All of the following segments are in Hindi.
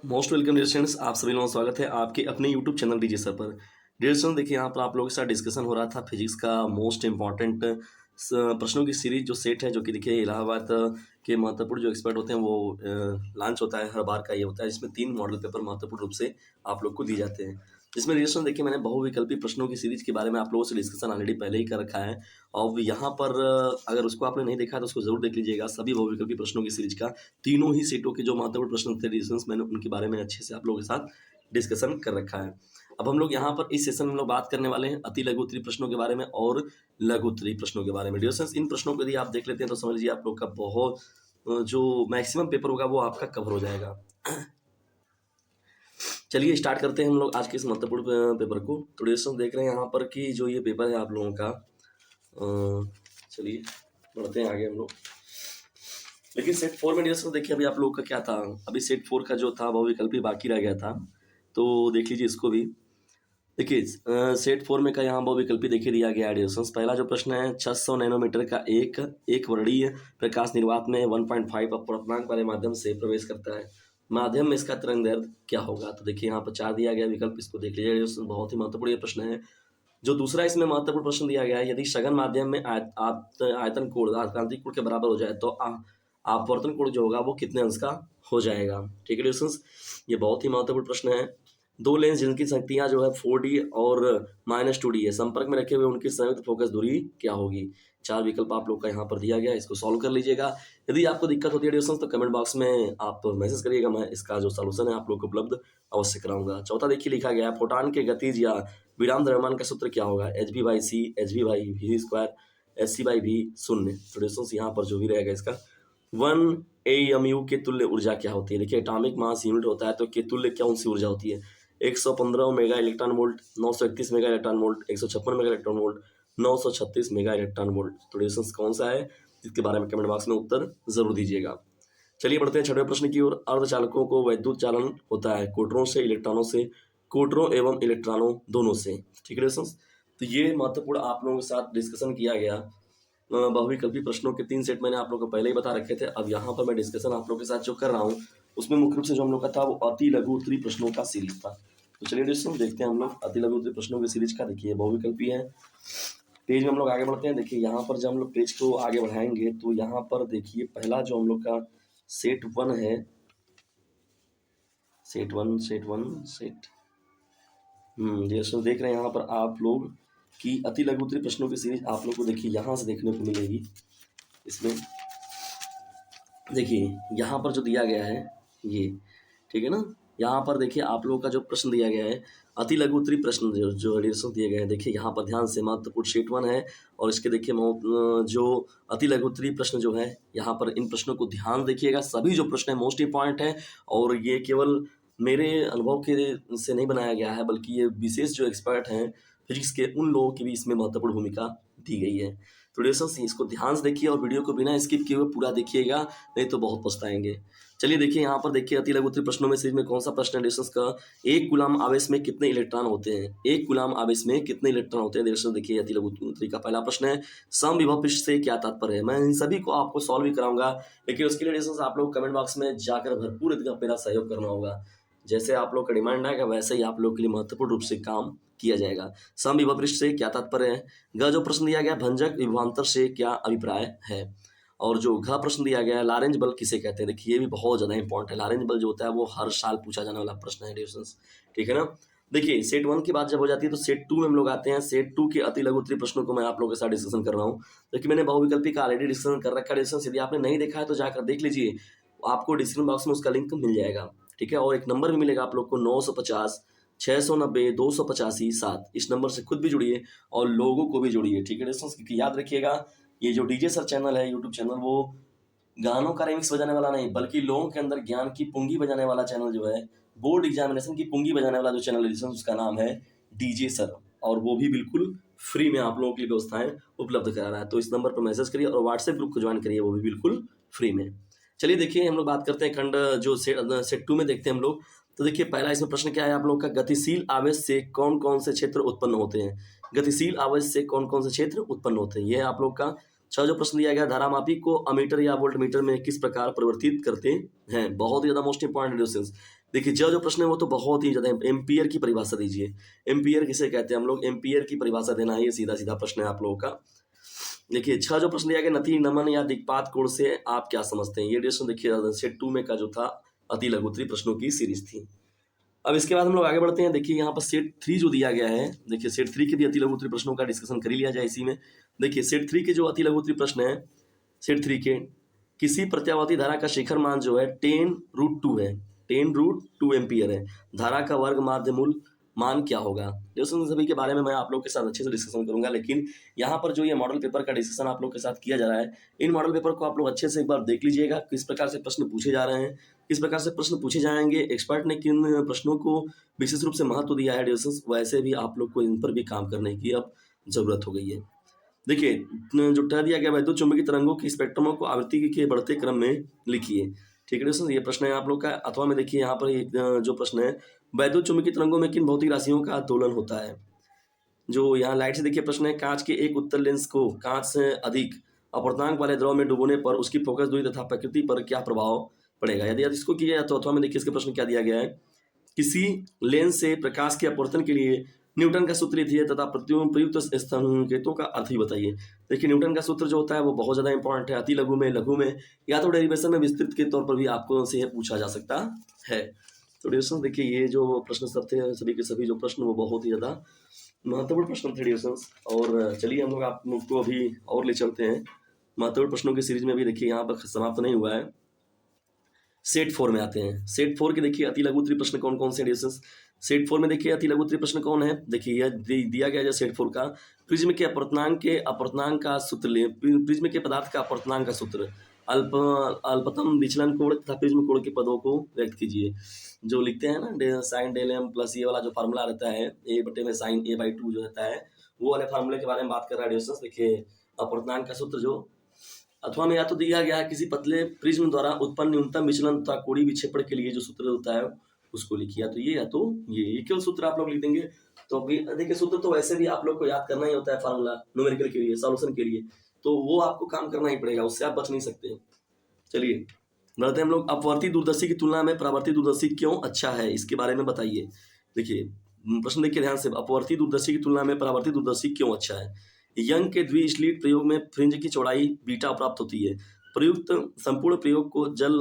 मोस्ट वेलकम डियर स्टूडेंट्स, आप सभी लोगों का स्वागत है आपके अपने यूट्यूब चैनल डीजे सर पर। डियर स्टूडेंट्स, देखिए यहाँ पर आप लोगों के साथ डिस्कशन हो रहा था फिजिक्स का मोस्ट इंपॉर्टेंट प्रश्नों की सीरीज जो सेट है, जो कि देखिए इलाहाबाद के महत्वपूर्ण जो एक्सपर्ट होते हैं वो लॉन्च होता है हर बार का ये होता है, जिसमें 3 मॉडल पेपर महत्वपूर्ण रूप से आप लोग को दिए जाते हैं। जिसमें डियर स्टूडेंट्स देखिए मैंने बहुविकल्पी प्रश्नों की सीरीज के बारे में आप लोगों से डिस्कशन ऑलरेडी पहले ही कर रखा है। और यहाँ पर अगर उसको आपने नहीं देखा तो उसको जरूर देख लीजिएगा। सभी बहुविकल्पी प्रश्नों की सीरीज का तीनों ही सेटों के जो महत्वपूर्ण प्रश्न थे रीजंस, मैंने उनके बारे में अच्छे से आप लोगों के साथ डिस्कशन कर रखा है। अब हम लोग यहाँ पर इस सेशन में हम लोग बात करने वाले हैं अति लघु उत्तरीय प्रश्नों के बारे में और लघु उत्तरीय प्रश्नों के बारे में। डियर फ्रेंड्स, इन प्रश्नों को यदि आप देख लेते हैं तो समझ लीजिए आप लोग का बहुत जो मैक्सिमम पेपर होगा वो आपका कवर हो जाएगा। चलिए स्टार्ट करते हैं हम लोग आज के इस महत्वपूर्ण पेपर को। तो डियर फ्रेंड्स, देख रहे हैं यहाँ पर कि जो ये पेपर है आप लोगों का, चलिए बढ़ते हैं आगे हम लोग। लेकिन सेट 4 में डियर फ्रेंड्स देखिए अभी आप लोगों का क्या था, अभी सेट 4 का जो था वो विकल्प ही बाकी रह गया था, तो देख लीजिए इसको भी। देखिए सेट 4 में का यहाँ बहुविकल्पी देखिए दिया गया है डियर फ्रेंड्स। पहला जो प्रश्न है 600 नैनोमीटर का एक वर्णीय प्रकाश निर्वात में 1.5 अपवर्तनांक वाले माध्यम से प्रवेश करता है, माध्यम में इसका तरंग दैर्ध्य क्या होगा। तो देखिए यहाँ पर 4 दिया गया विकल्प, इसको देख लीजिए डियर फ्रेंड्स, बहुत ही महत्वपूर्ण ये प्रश्न है। जो दूसरा इसमें महत्वपूर्ण प्रश्न दिया गया है, यदि सघन माध्यम में आयतन कोण आक्रांतिक कोण के बराबर हो जाए तो अपवर्तन कोण जो होगा वो कितने अंश का हो जाएगा। ठीक है डियर, ये बहुत ही महत्वपूर्ण प्रश्न है। दो लेंस जिनकी शक्तियां जो है 4D और -2D है, संपर्क में रखे हुए उनकी संयुक्त फोकस दूरी क्या होगी। 4 विकल्प आप लोग का यहाँ पर दिया गया है, इसको सॉल्व कर लीजिएगा। यदि आपको दिक्कत होती है डियर तो कमेंट बॉक्स में आप मैसेज करिएगा, मैं इसका जो सॉल्यूशन है आप लोग को उपलब्ध अवश्य कराऊंगा। चौथा देखिए लिखा गया है फोटॉन के गतिज या विराम द्रव्यमान का सूत्र क्या होगा। hb/c hb/v², hc/v 0। तो डियर यहाँ पर जो भी रहेगा इसका 1 AMU के तुल्य ऊर्जा क्या होती है। देखिए एटॉमिक मास यूनिट होता है तो के तुल्य कौन सी ऊर्जा होती है। 115 mega electron volt, 931 mega electron volt, 156 mega electron volt, 936 mega electron volt. तो डियर कौन सा है, इसके बारे में कमेंट बॉक्स में उत्तर जरूर दीजिएगा। चलिए बढ़ते हैं छठवें प्रश्न की ओर। अर्धचालकों को वैद्युत चालन होता है कोटरों से, इलेक्ट्रॉनों से, कोटरों एवं इलेक्ट्रॉनों दोनों से। ठीक है डियर, तो ये महत्वपूर्ण आप लोगों के साथ डिस्कशन किया गया बहुविकल्पी प्रश्नों के 3 सेट मैंने आप लोगों को पहले ही बता रखे थे। अब यहाँ पर मैं डिस्कशन आप लोगों के साथ जो कर रहा हूँ उसमें मुख्य रूप से जो हम लोग का था वो अति लघु उत्तरीय प्रश्नों का सीरीज था। तो चलिए डिस्कशन देखते हैं हम लोग अति लघु उत्तरीय प्रश्नों की सीरीज का। देखिए बहुविकल्पी है, पेज में हम लोग आगे बढ़ते हैं। देखिए यहाँ पर जब हम लोग पेज को आगे बढ़ाएंगे तो यहाँ पर देखिए पहला जो हम लोग का सेट 1 है, सेट देख रहे हैं यहाँ पर आप लोग कि अति लघु उत्तरीय प्रश्नों की सीरीज आप लोग को देखिए यहाँ से देखने को मिलेगी। इसमें देखिए यहाँ पर जो दिया गया है ये, ठीक है ना, यहाँ पर देखिए आप लोगों का जो प्रश्न दिया गया है अति लघु उत्तरीय प्रश्न जो एडिशन दिए गए हैं, देखिए यहाँ पर ध्यान से महत्वपूर्ण सेट 1 है। और इसके देखिए जो अति लघु उत्तरीय प्रश्न जो है यहाँ पर इन प्रश्नों को ध्यान देखिएगा। सभी जो प्रश्न है मोस्ट इंपॉर्टेंट है और ये केवल मेरे अनुभव के से नहीं बनाया गया है, बल्कि ये विशेष जो एक्सपर्ट हैं फिजिक्स के उन लोगों की भी इसमें महत्वपूर्ण भूमिका दी गई है। तो डियर इसको ध्यान से देखिए और वीडियो को बिना स्किप किए हुए पूरा देखिएगा, नहीं तो बहुत पछताएंगे। चलिए देखिए यहाँ पर देखिए अति लघु उत्तरीय प्रश्नों में सीरीज में कौन सा प्रश्न है डियर का, एक कूलम आवेश में कितने इलेक्ट्रॉन होते हैं। एक कूलम आवेश में कितने इलेक्ट्रॉन होते हैं डियर। देखिए अति लघु उत्तरीय का पहला प्रश्न है समविभव पृष्ठ से क्या तात्पर्य है। मैं इन सभी को आपको सॉल्व भी कराऊंगा, लेकिन उसके लिए डियर आप लोग कमेंट बॉक्स में जाकर भरपूर मेरा सहयोग करना होगा। जैसे आप लोग का डिमांड आएगा वैसे ही आप लोग के लिए महत्वपूर्ण रूप से काम किया जाएगा। समविभव पृष्ठ से क्या तात्पर्य है। ग जो प्रश्न दिया गया भंजक विभवांतर से क्या अभिप्राय है। और जो घ प्रश्न दिया गया है लारेंज बल किसे कहते हैं। देखिए ये भी बहुत ज्यादा इंपॉर्टेंट है, लारेंज बल जो होता है वो हर साल पूछा जाने वाला प्रश्न है डियर। ठीक है ना। देखिए सेट 1 की बात जब हो जाती है तो सेट 2 में हम लोग आते हैं। सेट 2 के अति लघु उत्तरीय प्रश्नों को मैं आप लोगों के साथ डिस्कशन कर रहा हूँ। देखिए मैंने बहुविकल्पी का ऑलरेडी डिस्कशन कर रखा है डियर। यदि आपने नहीं देखा है तो जाकर देख लीजिए, आपको डिस्क्रिप्शन बॉक्स में उसका लिंक मिल जाएगा। ठीक है, और एक नंबर भी मिलेगा आप लोग को 950 690 285 7। इस नंबर से खुद भी जुड़िए और लोगों को भी जोड़िए। ठीक है दोस्तों, क्योंकि याद रखिएगा ये जो डीजे सर चैनल है यूट्यूब चैनल, वो गानों का रिमिक्स बजाने वाला नहीं बल्कि लोगों के अंदर ज्ञान की पुंगी बजाने वाला चैनल जो है, बोर्ड एग्जामिनेशन की पुंगी बजाने वाला जो चैनल है उसका नाम है डीजे सर, और वो भी बिल्कुल फ्री में आप लोगों की व्यवस्थाएं उपलब्ध करा रहा है। तो इस नंबर पर मैसेज करिए और व्हाट्सएप ग्रुप को ज्वाइन करिए, वो भी बिल्कुल फ्री में। चलिए देखिए हम लोग बात करते हैं खंड जो सेट 2 में देखते हैं हम लोग। तो देखिए पहला इसमें प्रश्न क्या है आप लोग का, गतिशील आवेश से कौन कौन से क्षेत्र उत्पन्न होते हैं। गतिशील आवेश से कौन कौन से क्षेत्र उत्पन्न होते हैं, ये है आप लोग का 6 जो प्रश्न दिया गया, धारामापी को अमीटर या वोल्टमीटर में किस प्रकार परिवर्तित करते हैं। बहुत ही ज़्यादा मोस्ट इंपॉर्टेंट क्वेश्चन। देखिए जो प्रश्न है वो तो बहुत ही ज़्यादा, एम्पियर की परिभाषा दीजिए। एम्पियर किसे कहते हैं हम लोग, एम्पियर की परिभाषा देना है, ये सीधा सीधा प्रश्न है आप लोगों का। देखिए 6 जो प्रश्न दिया गया, नति, नमन या दिक्पात कोण से आप क्या समझते हैं। ये क्वेश्चन देखिए सेट 2 में का जो था अति लघु उत्तरीय प्रश्नों की सीरीज थी। अब इसके बाद हम लोग आगे बढ़ते हैं। देखिए यहाँ पर सेट 3 जो दिया गया है, देखिए सेट 3 के भी अति लघु उत्तरीय प्रश्नों का डिस्कशन कर ही लिया जाए इसी में। देखिए सेट 3 के जो अति लघु उत्तरीय प्रश्न है, सेट 3 के, किसी प्रत्यावर्ती धारा का शिखर मान जो है 10√2 है, 10√2 एम्पियर है, धारा का वर्ग माध्य मूल मान क्या होगा। दोस्तों सभी के बारे में मैं आप लोग के साथ अच्छे से डिस्कशन करूंगा, लेकिन यहाँ पर जो ये मॉडल पेपर का डिस्कशन आप लोग के साथ किया जा रहा है, इन मॉडल पेपर को आप लोग अच्छे से एक बार देख लीजिएगा, किस प्रकार से प्रश्न पूछे जा रहे हैं, किस प्रकार से प्रश्न पूछे जाएंगे, एक्सपर्ट ने किन प्रश्नों को विशेष रूप से महत्व दिया है डिस्कशन, वैसे भी आप लोग को इन पर भी काम करने की अब जरूरत हो गई है। देखिए जो ठहर दिया गया, वैद्युत चुंबकीय तरंगों की स्पेक्ट्रमों को आवृत्ति के बढ़ते क्रम में लिखिए। ठीक है दोस्तों, ये प्रश्न है आप लोग का। अथवा में देखिए यहाँ पर एक जो प्रश्न है, वैद्युत चुंबकीय तरंगों में किन भौतिक राशियों का दोलन होता है। जो यहाँ लाइट से देखिए प्रश्न है, कांच के एक उत्तल लेंस को कांच से अधिक अपर्तनांक वाले द्रव में डुबोने पर उसकी फोकस दूरी तथा प्रकृति पर क्या प्रभाव पड़ेगा। यदि इसको किया जाए तो अथवा में देखिए इसके प्रश्न क्या दिया गया है, किसी लेंस से प्रकाश के अपवर्तन के लिए न्यूटन का सूत्र लिखिए तथा प्रयुक्त संकेतों का अर्थ ही बताइए। देखिए न्यूटन का सूत्र जो होता है वो बहुत ज़्यादा इंपॉर्टेंट है, अति लघु में, लघु में या तो डेरिवेशन में विस्तृत के तौर पर भी आपको से पूछा जा सकता है। तो डिविजन देखिए ये जो प्रश्न सब थे, सभी के सभी जो प्रश्न वो बहुत ही ज़्यादा महत्वपूर्ण प्रश्न थे डिविजन। और चलिए हम लोग आप लोग को अभी और ले चलते हैं महत्वपूर्ण प्रश्नों की सीरीज में। भी देखिए यहाँ पर समाप्त नहीं हुआ है, सेट 4 में आते हैं। सेट 4 के देखिए अति लघु उत्तरीय प्रश्न कौन कौन से डिविजन। सेट 4 में देखिए अति लघु उत्तरीय प्रश्न कौन है, देखिए यह दिया गया है सेट 4 का, प्रिज्म के अपवर्तनांक का सूत्र ले, प्रिज्म के पदार्थ का अपवर्तनांक का सूत्र, अल्पतम विचलन कोण तथा प्रिज्म कोण के पदों को व्यक्त कीजिए। जो लिखते हैं ना साइन डेल एम प्लस ये वाला जो फार्मूला रहता है, ए बटे में साइन a/2 जो रहता है, वो वाले फार्मूले के बारे में बात कर रहा है डिविजन। देखिए अपवर्तनांक का सूत्र जो अथवा में या तो दिया गया है किसी पतले प्रिज्म द्वारा उत्पन्न न्यूनतम विचलन तथा कोणीय विक्षेपण के लिए जो सूत्र होता है उसको लिखिए, या तो ये केवल सूत्र आप लोग लिख देंगे। तो अभी देखिए सूत्र तो वैसे भी आप लोग को याद करना ही होता है, फार्मूला न्यूमेरिकल के लिए, सॉल्यूशन के लिए, तो वो आपको काम करना ही पड़ेगा, उससे आप बच नहीं सकते। चलिए बढ़ते हैं हम लोग। अपवर्ती दूरदर्शी की तुलना में परावर्ती दूरदर्शी क्यों अच्छा है, इसके बारे में बताइए। देखिए प्रश्न देखिए ध्यान से, अपवर्ती दूरदर्शी की तुलना में परावर्ती दूरदर्शी क्यों अच्छा है। यंग के द्विस्लिट प्रयोग में फ्रिंज की चौड़ाई बीटा प्राप्त होती है। प्रयुक्त संपूर्ण प्रयोग को जल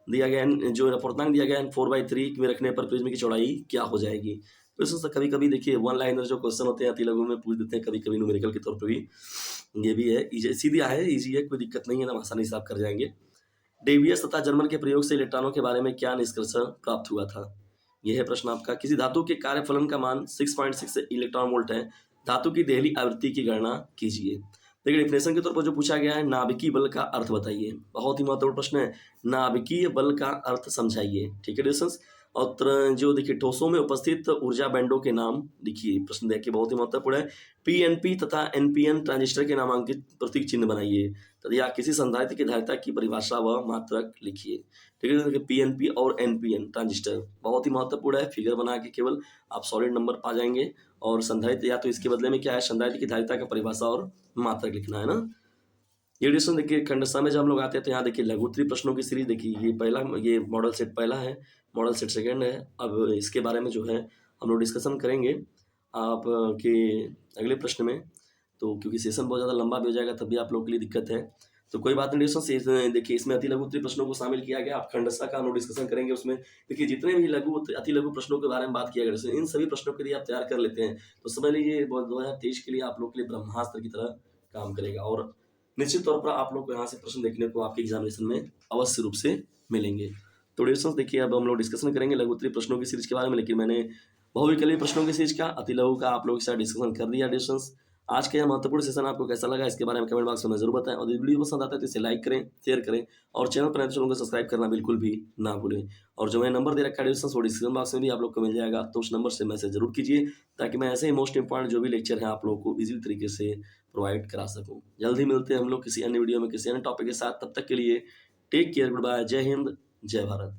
दिया गया जो अपवर्तनांक दिया गया है 4/3 में रखने पर प्रिज्म की चौड़ाई क्या हो जाएगी। तो इसमें कभी कभी देखिए वन लाइनर जो क्वेश्चन होते हैं अति लघु में पूछ देते हैं, कभी कभी न्यूमेरिकल के तौर पर भी। ये भी है, सीधा है, इजी है, कोई दिक्कत नहीं है, हम आसानी से आप कर जाएंगे। डेवियस तथा जर्मन के प्रयोग से इलेक्ट्रॉनों के बारे में क्या निष्कर्ष प्राप्त हुआ था। यह है प्रश्न आपका। किसी धातु के कार्यफलन का मान 6.6 इलेक्ट्रॉन वोल्ट है, धातु की देहली आवृत्ति की गणना कीजिए। देखिए डिफिनेशन के तौर पर जो पूछा गया है, नाभिकीय बल का अर्थ बताइए। बहुत ही महत्वपूर्ण प्रश्न है, नाभिकीय बल का अर्थ समझाइए। ठीक है डिस्टेंस। और जो देखिए ठोसों में उपस्थित ऊर्जा बैंडों के नाम लिखिए। प्रश्न देखिए बहुत ही महत्वपूर्ण है। पीएनपी तथा एनपीएन ट्रांजिस्टर के नामांकित प्रतीक चिन्ह बनाइए या किसी संधारित्र की धारिता की परिभाषा व मात्रक लिखिए। ठीक है, पीएनपी और एनपीएन ट्रांजिस्टर बहुत ही महत्वपूर्ण है, फिगर बना के केवल आप सॉलिड नंबर पा जाएंगे। और संधारित्र या तो इसके बदले में क्या है, संधारित्र की धारिता का परिभाषा और मात्रक लिखना है ना। ये डिस्कशन देखिए खंडसा में जब हम लोग आते हैं तो यहाँ देखिए लघु उत्तरीय प्रश्नों की सीरीज देखिए, ये पहला, ये मॉडल सेट पहला है, मॉडल सेट सेकंड है। अब इसके बारे में जो है हम लोग डिस्कशन करेंगे आप के अगले प्रश्न में, तो क्योंकि सेशन बहुत ज़्यादा लंबा भी हो जाएगा तब भी आप लोग के लिए दिक्कत है, तो कोई बात नहीं डिस्कशन। देखिए इसमें अति लघु उत्तरीय प्रश्नों को शामिल किया गया। आप खंडसा का हम लोग डिस्कशन करेंगे, उसमें देखिए जितने भी अति लघु प्रश्नों के बारे में बात किया गया, इन सभी प्रश्नों के लिए आप तैयार कर लेते हैं तो समझ लीजिए 2023 के लिए आप लोग के लिए ब्रह्मास्त्र की तरह काम करेगा। और निश्चित तौर पर आप लोग को यहाँ से प्रश्न देखने को आपके एग्जामिनेशन में अवश्य रूप से मिलेंगे। तो डिस्कशन देखिए अब हम लोग डिस्कशन करेंगे लघु उत्तरीय प्रश्नों की सीरीज के बारे में, लेकिन मैंने बहुविकल्पीय प्रश्नों की सीरीज का अति लघु का आप लोगों के साथ डिस्कशन कर दिया। डिस्कशन आज का यह महत्वपूर्ण सेशन आपको कैसा लगा इसके बारे में कमेंट बॉक्स में जरूर बताएं। और यदि वीडियो पसंद आता है तो इसे लाइक करें, शेयर करें और चैनल पर नए चैनल को सब्सक्राइब करना बिल्कुल भी ना भूलें। और जो मैं नंबर दे रखा है डिस्क्रिप्शन बॉक्स में भी आप लोग को मिल जाएगा, तो उस नंबर से मैसेज जरूर कीजिए ताकि मैं ऐसे ही मोस्ट इंपॉर्टेंट जो भी लेक्चर है आप लोगों को इजी तरीके से प्रोवाइड करा सकूं। जल्द ही मिलते हैं हम लोग किसी अन्य वीडियो में किसी अन्य टॉपिक के साथ। तब तक के लिए टेक केयर, गुड बाय, जय हिंद, जय भारत।